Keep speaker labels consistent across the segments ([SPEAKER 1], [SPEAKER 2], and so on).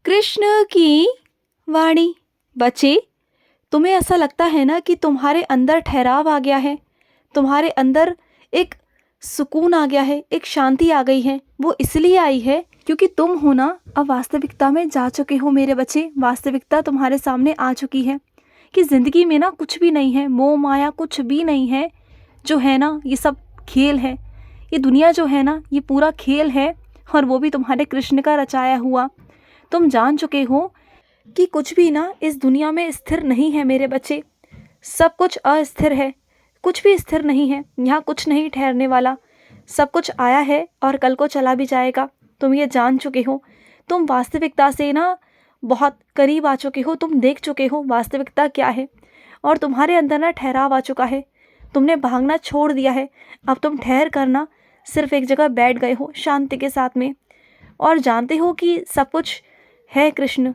[SPEAKER 1] कृष्ण की वाणी। बच्चे, तुम्हें ऐसा लगता है ना कि तुम्हारे अंदर ठहराव आ गया है, तुम्हारे अंदर एक सुकून आ गया है, एक शांति आ गई है। वो इसलिए आई है क्योंकि तुम हो ना अब वास्तविकता में जा चुके हो मेरे बच्चे। वास्तविकता तुम्हारे सामने आ चुकी है कि ज़िंदगी में ना कुछ भी नहीं है, मोह माया कुछ भी नहीं है। जो है ना ये सब खेल है, ये दुनिया जो है ना ये पूरा खेल है, और वो भी तुम्हारे कृष्ण का रचाया हुआ। तुम जान चुके हो कि कुछ भी ना इस दुनिया में स्थिर नहीं है मेरे बच्चे। सब कुछ अस्थिर है, कुछ भी स्थिर नहीं है। यहाँ कुछ नहीं ठहरने वाला, सब कुछ आया है और कल को चला भी जाएगा। तुम ये जान चुके हो। तुम वास्तविकता से ना बहुत करीब आ चुके हो, तुम देख चुके हो वास्तविकता क्या है, और तुम्हारे अंदर ना ठहराव आ चुका है। तुमने भागना छोड़ दिया है, अब तुम ठहर कर ना सिर्फ एक जगह बैठ गए हो शांति के साथ में, और जानते हो कि सब कुछ है कृष्ण,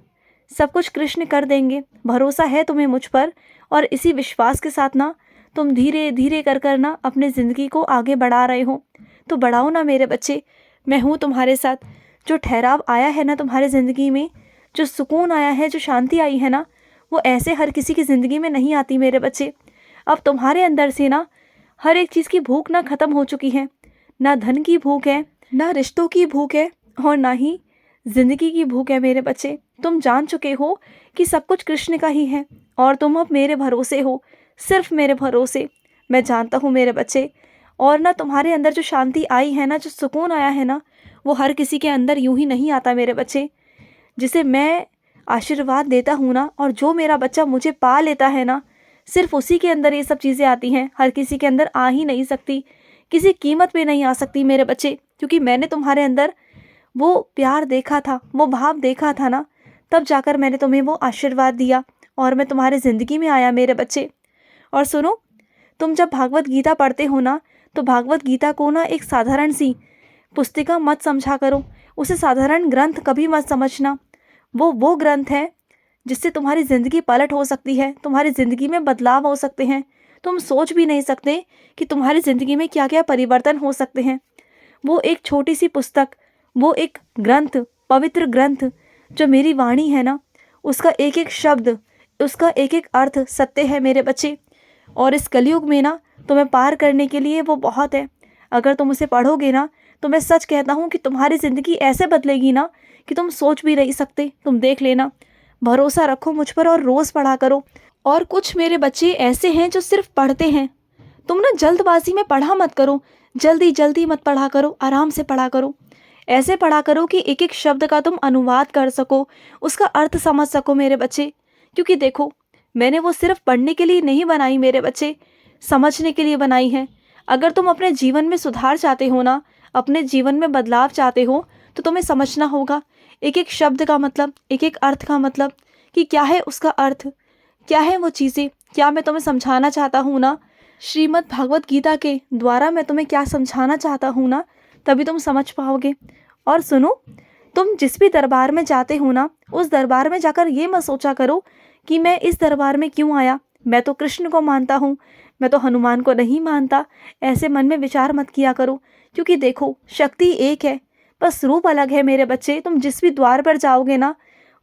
[SPEAKER 1] सब कुछ कृष्ण कर देंगे। भरोसा है तुम्हें मुझ पर, और इसी विश्वास के साथ ना तुम धीरे धीरे कर कर ना अपनी ज़िंदगी को आगे बढ़ा रहे हो। तो बढ़ाओ ना मेरे बच्चे, मैं हूँ तुम्हारे साथ। जो ठहराव आया है ना तुम्हारे ज़िंदगी में, जो सुकून आया है, जो शांति आई है ना, वो ऐसे हर किसी की ज़िंदगी में नहीं आती मेरे बच्चे। अब तुम्हारे अंदर से ना हर एक चीज़ की भूख ना ख़त्म हो चुकी है। ना धन की भूख है, ना रिश्तों की भूख है, और ना ही ज़िंदगी की भूख है मेरे बच्चे। तुम जान चुके हो कि सब कुछ कृष्ण का ही है, और तुम अब मेरे भरोसे हो, सिर्फ मेरे भरोसे। मैं जानता हूँ मेरे बच्चे, और ना तुम्हारे अंदर जो शांति आई है ना, जो सुकून आया है ना, वो हर किसी के अंदर यूं ही नहीं आता मेरे बच्चे। जिसे मैं आशीर्वाद देता हूँ ना, और जो मेरा बच्चा मुझे पा लेता है ना, सिर्फ उसी के अंदर ये सब चीज़ें आती हैं। हर किसी के अंदर आ ही नहीं सकती, किसी कीमत पे नहीं आ सकती मेरे बच्चे, क्योंकि मैंने तुम्हारे अंदर वो प्यार देखा था, वो भाव देखा था ना, तब जाकर मैंने तुम्हें वो आशीर्वाद दिया, और मैं तुम्हारे ज़िंदगी में आया मेरे बच्चे। और सुनो, तुम जब भागवत गीता पढ़ते हो ना, तो भागवत गीता को ना एक साधारण सी पुस्तिका मत समझा करो, उसे साधारण ग्रंथ कभी मत समझना। वो ग्रंथ है जिससे तुम्हारी ज़िंदगी पलट हो सकती है, तुम्हारी ज़िंदगी में बदलाव हो सकते हैं। तुम सोच भी नहीं सकते कि तुम्हारी ज़िंदगी में क्या क्या परिवर्तन हो सकते हैं। वो एक छोटी सी पुस्तक, वो एक ग्रंथ, पवित्र ग्रंथ, जो मेरी वाणी है ना, उसका एक एक शब्द, उसका एक एक अर्थ सत्य है मेरे बच्चे। और इस कलयुग में ना तुम्हें पार करने के लिए वो बहुत है। अगर तुम उसे पढ़ोगे ना, तो मैं सच कहता हूँ कि तुम्हारी ज़िंदगी ऐसे बदलेगी ना कि तुम सोच भी नहीं सकते। तुम देख लेना, भरोसा रखो मुझ पर और रोज़ पढ़ा करो। और कुछ मेरे बच्चे ऐसे हैं जो सिर्फ पढ़ते हैं। तुम ना जल्दबाजी में पढ़ा मत करो, जल्दी जल्दी मत पढ़ा करो, आराम से पढ़ा करो। ऐसे पढ़ा करो कि एक एक शब्द का तुम अनुवाद कर सको, उसका अर्थ समझ सको मेरे बच्चे। क्योंकि देखो, मैंने वो सिर्फ पढ़ने के लिए नहीं बनाई मेरे बच्चे, समझने के लिए बनाई है। अगर तुम अपने जीवन में सुधार चाहते हो ना, अपने जीवन में बदलाव चाहते हो, तो तुम्हें समझना होगा एक एक शब्द का मतलब, एक एक अर्थ का मतलब, कि क्या है उसका अर्थ, क्या है वो चीज़ें, क्या मैं तुम्हें समझाना चाहता हूँ ना, श्रीमद् भागवत गीता के द्वारा मैं तुम्हें क्या समझाना चाहता हूँ ना, तभी तुम समझ पाओगे। और सुनो, तुम जिस भी दरबार में जाते हो ना, उस दरबार में जाकर ये मत सोचा करो कि मैं इस दरबार में क्यों आया, मैं तो कृष्ण को मानता हूँ, मैं तो हनुमान को नहीं मानता। ऐसे मन में विचार मत किया करो, क्योंकि देखो, शक्ति एक है, बस रूप अलग है मेरे बच्चे। तुम जिस भी द्वार पर जाओगे ना,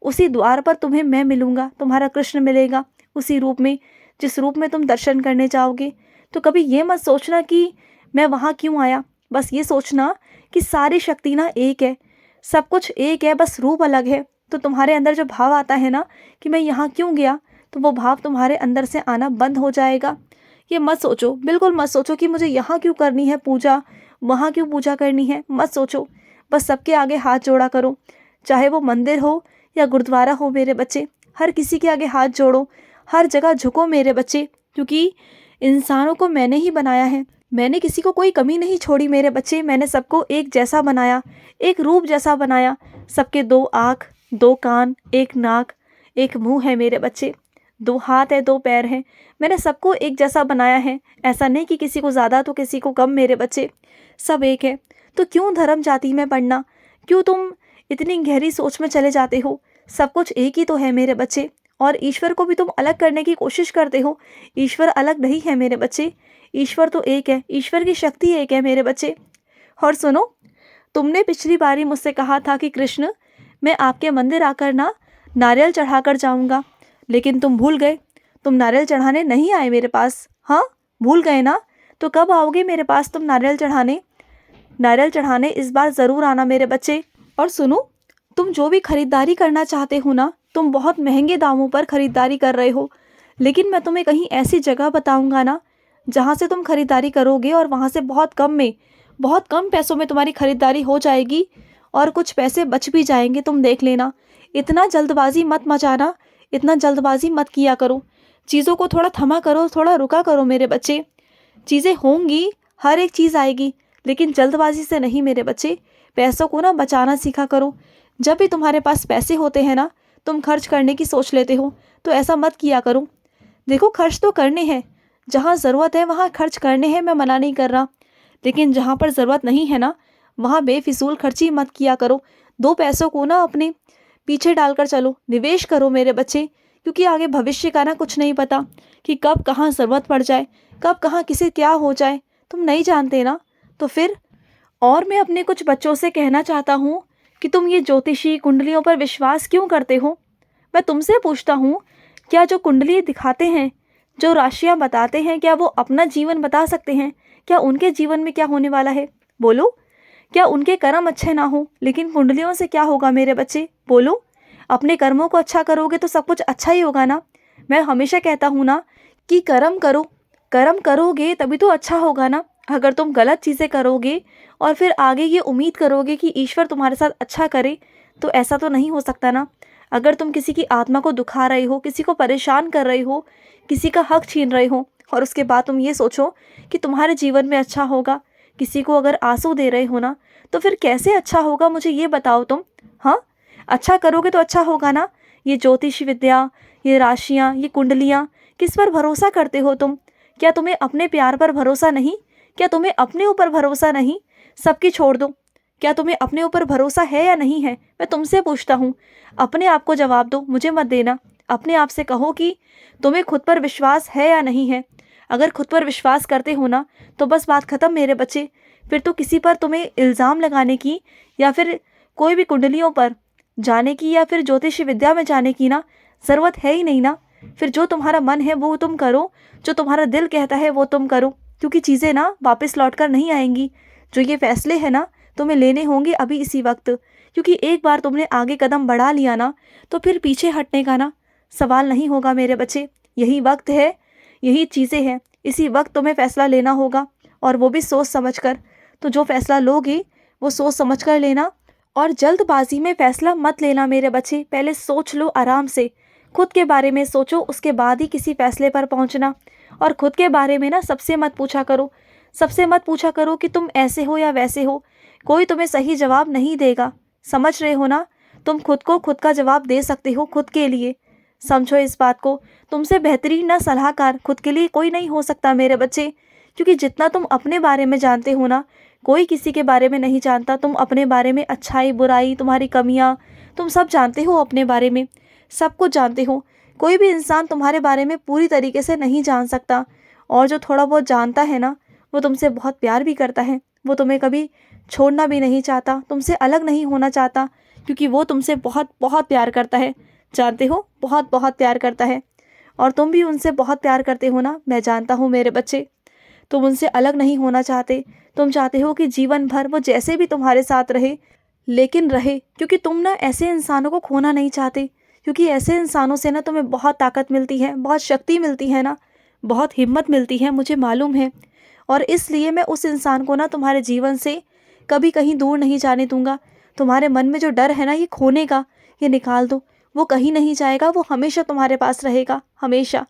[SPEAKER 1] उसी द्वार पर तुम्हें मैं मिलूँगा, तुम्हारा कृष्ण मिलेगा उसी रूप में, जिस रूप में तुम दर्शन करने जाओगे। तो कभी ये मत सोचना कि मैं वहाँ क्यों आया, बस ये सोचना कि सारी शक्ति ना एक है, सब कुछ एक है, बस रूप अलग है। तो तुम्हारे अंदर जो भाव आता है ना कि मैं यहाँ क्यों गया, तो वो भाव तुम्हारे अंदर से आना बंद हो जाएगा। ये मत सोचो, बिल्कुल मत सोचो कि मुझे यहाँ क्यों करनी है पूजा, वहाँ क्यों पूजा करनी है, मत सोचो। बस सबके आगे हाथ जोड़ा करो, चाहे वो मंदिर हो या गुरुद्वारा हो मेरे बच्चे, हर किसी के आगे हाथ जोड़ो, हर जगह झुको मेरे बच्चे। क्योंकि इंसानों को मैंने ही बनाया है, मैंने किसी को कोई कमी नहीं छोड़ी मेरे बच्चे। मैंने सबको एक जैसा बनाया, एक रूप जैसा बनाया। सबके दो आँख, दो कान, एक नाक, एक मुंह है मेरे बच्चे, दो हाथ है, दो पैर हैं। मैंने सबको एक जैसा बनाया है, ऐसा नहीं कि किसी को ज़्यादा तो किसी को कम मेरे बच्चे, सब एक है। तो क्यों धर्म जाति में पढ़ना, क्यों तुम इतनी गहरी सोच में चले जाते हो। सब कुछ एक ही तो है मेरे बच्चे, और ईश्वर को भी तुम अलग करने की कोशिश करते हो। ईश्वर अलग नहीं है मेरे बच्चे, ईश्वर तो एक है, ईश्वर की शक्ति एक है मेरे बच्चे। और सुनो, तुमने पिछली बारी मुझसे कहा था कि कृष्ण, मैं आपके मंदिर आकर ना नारियल चढ़ाकर जाऊँगा, लेकिन तुम भूल गए, तुम नारियल चढ़ाने नहीं आए मेरे पास। हाँ, भूल गए ना? तो कब आओगे मेरे पास तुम नारियल चढ़ाने? नारियल चढ़ाने इस बार ज़रूर आना मेरे बच्चे। और सुनो, तुम जो भी खरीदारी करना चाहते हो ना, तुम बहुत महंगे दामों पर खरीदारी कर रहे हो, लेकिन मैं तुम्हें कहीं ऐसी जगह बताऊंगा ना जहाँ से तुम खरीदारी करोगे और वहाँ से बहुत कम में, बहुत कम पैसों में तुम्हारी खरीदारी हो जाएगी और कुछ पैसे बच भी जाएंगे। तुम देख लेना। इतना जल्दबाजी मत मचाना, इतना जल्दबाजी मत किया करो, चीज़ों को थोड़ा थमा करो, थोड़ा रुका करो मेरे बच्चे। चीज़ें होंगी, हर एक चीज़ आएगी, लेकिन जल्दबाजी से नहीं मेरे बच्चे। पैसों को ना बचाना सीखा करो। जब भी तुम्हारे पास पैसे होते हैं ना, तुम खर्च करने की सोच लेते हो, तो ऐसा मत किया करो। देखो, खर्च तो करने हैं, जहाँ ज़रूरत है वहाँ खर्च करने हैं, मैं मना नहीं कर रहा, लेकिन जहाँ पर ज़रूरत नहीं है ना, वहाँ बेफिजूल खर्ची मत किया करो। दो पैसों को ना अपने पीछे डालकर चलो, निवेश करो मेरे बच्चे, क्योंकि आगे भविष्य का ना कुछ नहीं पता कि कब कहाँ ज़रूरत पड़ जाए, कब कहाँ किसे क्या हो जाए, तुम नहीं जानते ना। तो फिर और मैं अपने कुछ बच्चों से कहना चाहता हूँ कि तुम ये ज्योतिषी कुंडलियों पर विश्वास क्यों करते हो? मैं तुमसे पूछता हूँ, क्या जो कुंडली दिखाते हैं, जो राशियाँ बताते हैं, क्या वो अपना जीवन बता सकते हैं? क्या उनके जीवन में क्या होने वाला है? बोलो। क्या उनके कर्म अच्छे ना हो, लेकिन कुंडलियों से क्या होगा मेरे बच्चे? बोलो। अपने कर्मों को अच्छा करोगे तो सब कुछ अच्छा ही होगा ना। मैं हमेशा कहता हूँ ना कि कर्म करो, कर्म करोगे तभी तो अच्छा होगा ना। अगर तुम गलत चीज़ें करोगे और फिर आगे ये उम्मीद करोगे कि ईश्वर तुम्हारे साथ अच्छा करे, तो ऐसा तो नहीं हो सकता ना। अगर तुम किसी की आत्मा को दुखा रहे हो, किसी को परेशान कर रहे हो, किसी का हक छीन रहे हो, और उसके बाद तुम ये सोचो कि तुम्हारे जीवन में अच्छा होगा, किसी को अगर आंसू दे रहे हो ना, तो फिर कैसे अच्छा होगा, मुझे ये बताओ तुम। हाँ, अच्छा करोगे तो अच्छा होगा ना। ये ज्योतिष विद्या, ये राशियाँ, ये कुंडलियाँ, किस पर भरोसा करते हो तुम? क्या तुम्हें अपने प्यार पर भरोसा नहीं? क्या तुम्हें अपने ऊपर भरोसा नहीं? सबकी छोड़ दो। क्या तुम्हें अपने ऊपर भरोसा है या नहीं है? मैं तुमसे पूछता हूँ, अपने आप को जवाब दो, मुझे मत देना। अपने आप से कहो कि तुम्हें खुद पर विश्वास है या नहीं है। अगर खुद पर विश्वास करते हो ना, तो बस बात ख़त्म मेरे बच्चे। फिर तो किसी पर तुम्हें इल्ज़ाम लगाने की या फिर कोई भी कुंडलियों पर जाने की या फिर ज्योतिष विद्या में जाने की ना ज़रूरत है ही नहीं ना। फिर जो तुम्हारा मन है वो तुम करो, जो तुम्हारा दिल कहता है वो तुम करो, क्योंकि चीज़ें ना वापस लौट कर नहीं आएंगी। जो ये फैसले हैं ना, तुम्हें लेने होंगे अभी इसी वक्त, क्योंकि एक बार तुमने आगे कदम बढ़ा लिया ना, तो फिर पीछे हटने का ना सवाल नहीं होगा मेरे बच्चे। यही वक्त है, यही चीज़ें हैं, इसी वक्त तुम्हें फ़ैसला लेना होगा, और वो भी सोच समझ कर। तो जो फ़ैसला लोगे वो सोच समझ कर लेना, और जल्दबाजी में फ़ैसला मत लेना मेरे बच्चे। पहले सोच लो आराम से, खुद के बारे में सोचो, उसके बाद ही किसी फ़ैसले पर पहुंचना। और खुद के बारे में ना सबसे मत पूछा करो, सबसे मत पूछा करो कि तुम ऐसे हो या वैसे हो। कोई तुम्हें सही जवाब नहीं देगा, समझ रहे हो ना। तुम खुद को खुद का जवाब दे सकते हो खुद के लिए, समझो इस बात को। तुमसे बेहतरीन ना सलाहकार खुद के लिए कोई नहीं हो सकता मेरे बच्चे, क्योंकि जितना तुम अपने बारे में जानते हो ना, कोई किसी के बारे में नहीं जानता। तुम अपने बारे में अच्छाई बुराई, तुम्हारी कमियां, तुम सब जानते हो अपने बारे में, सब कुछ जानते हो। कोई भी इंसान तुम्हारे बारे में पूरी तरीके से नहीं जान सकता, और जो थोड़ा बहुत जानता है ना, वो तुमसे बहुत प्यार भी करता है। वो तुम्हें कभी छोड़ना भी नहीं चाहता, तुमसे अलग नहीं होना चाहता, क्योंकि वो तुमसे बहुत बहुत प्यार करता है। जानते हो, बहुत बहुत प्यार करता है। और तुम भी उनसे बहुत प्यार करते हो ना, मैं जानता हूँ मेरे बच्चे। तुम उनसे अलग नहीं होना चाहते, तुम चाहते हो कि जीवन भर वो जैसे भी तुम्हारे साथ रहे, लेकिन रहे, क्योंकि तुम ना ऐसे इंसानों को खोना नहीं चाहते। क्योंकि ऐसे इंसानों से ना तुम्हें बहुत ताकत मिलती है, बहुत शक्ति मिलती है ना, बहुत हिम्मत मिलती है, मुझे मालूम है। और इसलिए मैं उस इंसान को ना तुम्हारे जीवन से कभी कहीं दूर नहीं जाने दूंगा। तुम्हारे मन में जो डर है ना ये खोने का, ये निकाल दो। वो कहीं नहीं जाएगा, वो हमेशा तुम्हारे पास रहेगा, हमेशा।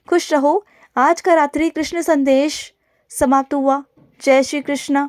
[SPEAKER 1] खुश रहो। आज का रात्रि कृष्ण संदेश समाप्त हुआ। जय श्री कृष्ण।